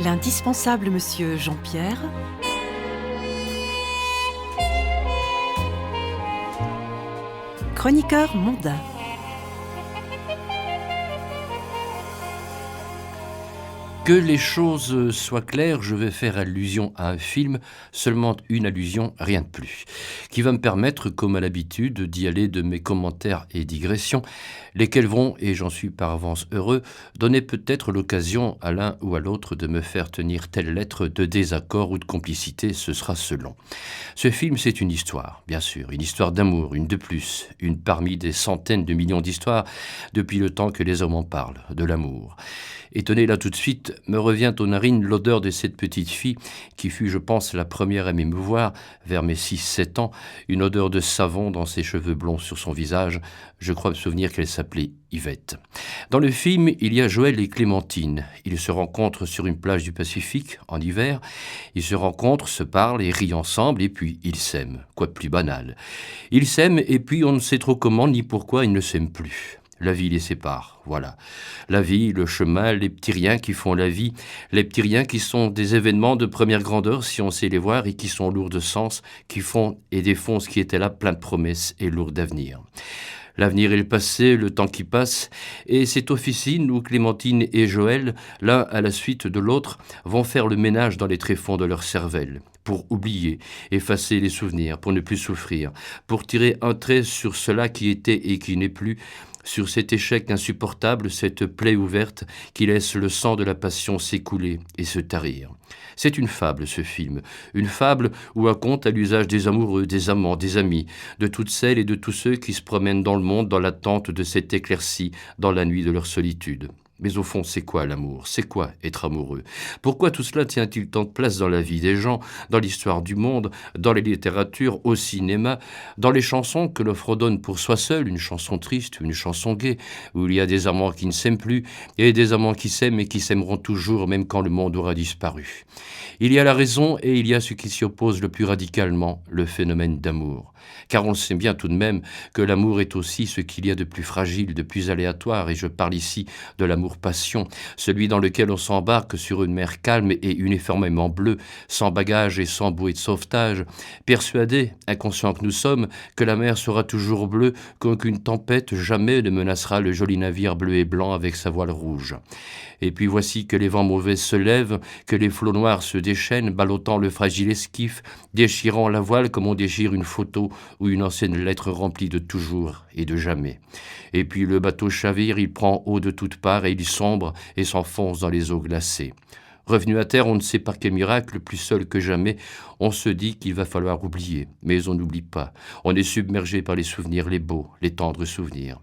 L'indispensable monsieur Jean-Pierre. Chroniqueur mondain. Que les choses soient claires, je vais faire allusion à un film, seulement une allusion, rien de plus, qui va me permettre, comme à l'habitude, d'y aller de mes commentaires et digressions, lesquels vont, et j'en suis par avance heureux, donner peut-être l'occasion à l'un ou à l'autre de me faire tenir telle lettre de désaccord ou de complicité, ce sera selon. Ce film, c'est une histoire, bien sûr, une histoire d'amour, une de plus, une parmi des centaines de millions d'histoires depuis le temps que les hommes en parlent, de l'amour. Et tenez, là tout de suite, me revient aux narines l'odeur de cette petite fille qui fut, je pense, la première à m'émouvoir, vers mes 6-7 ans, une odeur de savon dans ses cheveux blonds sur son visage. Je crois me souvenir qu'elle s'appelait Yvette. Dans le film, il y a Joël et Clémentine. Ils se rencontrent sur une plage du Pacifique, en hiver. Ils se rencontrent, se parlent et rient ensemble, et puis ils s'aiment. Quoi de plus banal. Ils s'aiment, et puis on ne sait trop comment ni pourquoi ils ne s'aiment plus. La vie les sépare, voilà. La vie, le chemin, les petits riens qui font la vie, les petits riens qui sont des événements de première grandeur si on sait les voir et qui sont lourds de sens, qui font et défont ce qui était là plein de promesses et lourd d'avenir. L'avenir et le passé, le temps qui passe, et cette officine où Clémentine et Joël, l'un à la suite de l'autre, vont faire le ménage dans les tréfonds de leur cervelle, pour oublier, effacer les souvenirs, pour ne plus souffrir, pour tirer un trait sur cela qui était et qui n'est plus, sur cet échec insupportable, cette plaie ouverte qui laisse le sang de la passion s'écouler et se tarir. C'est une fable, ce film, une fable ou un conte à l'usage des amoureux, des amants, des amis, de toutes celles et de tous ceux qui se promènent dans le monde dans l'attente de cette éclaircie dans la nuit de leur solitude. Mais au fond, c'est quoi l'amour? C'est quoi être amoureux? Pourquoi tout cela tient-il tant de place dans la vie des gens, dans l'histoire du monde, dans les littératures, au cinéma, dans les chansons que l'on fredonne pour soi seul, une chanson triste, une chanson gaie, où il y a des amants qui ne s'aiment plus, et des amants qui s'aiment et qui s'aimeront toujours, même quand le monde aura disparu. Il y a la raison et il y a ce qui s'y oppose le plus radicalement, le phénomène d'amour. Car on le sait bien tout de même que l'amour est aussi ce qu'il y a de plus fragile, de plus aléatoire, et je parle ici de l'amour-passion, celui dans lequel on s'embarque sur une mer calme et uniformément bleue, sans bagages et sans bouée de sauvetage, persuadés, inconscients que nous sommes, que la mer sera toujours bleue, qu'aucune tempête jamais ne menacera le joli navire bleu et blanc avec sa voile rouge. Et puis voici que les vents mauvais se lèvent, que les flots noirs se déchaînent, ballottant le fragile esquif, déchirant la voile comme on déchire une photo ou une ancienne lettre remplie de toujours et de jamais. Et puis le bateau chavire, il prend eau de toutes parts et il sombre et s'enfonce dans les eaux glacées. Revenu à terre, on ne sait par quel miracle, plus seul que jamais, on se dit qu'il va falloir oublier. Mais on n'oublie pas. On est submergé par les souvenirs, les beaux, les tendres souvenirs.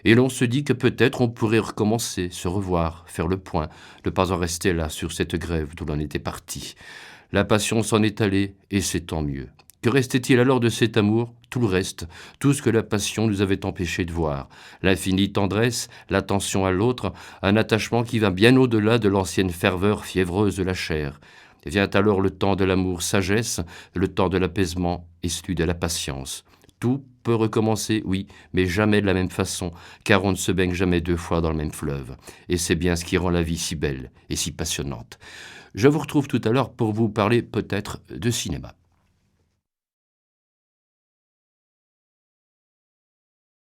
Et l'on se dit que peut-être on pourrait recommencer, se revoir, faire le point, ne pas en rester là sur cette grève d'où l'on était parti. La passion s'en est allée, et c'est tant mieux. Que restait-il alors de cet amour? Tout le reste, tout ce que la passion nous avait empêché de voir. L'infinie tendresse, l'attention à l'autre, un attachement qui va bien au-delà de l'ancienne ferveur fiévreuse de la chair. Vient alors le temps de l'amour sagesse, le temps de l'apaisement et celui de la patience. Tout peut recommencer, oui, mais jamais de la même façon, car on ne se baigne jamais 2 fois dans le même fleuve. Et c'est bien ce qui rend la vie si belle et si passionnante. Je vous retrouve tout à l'heure pour vous parler peut-être de cinéma.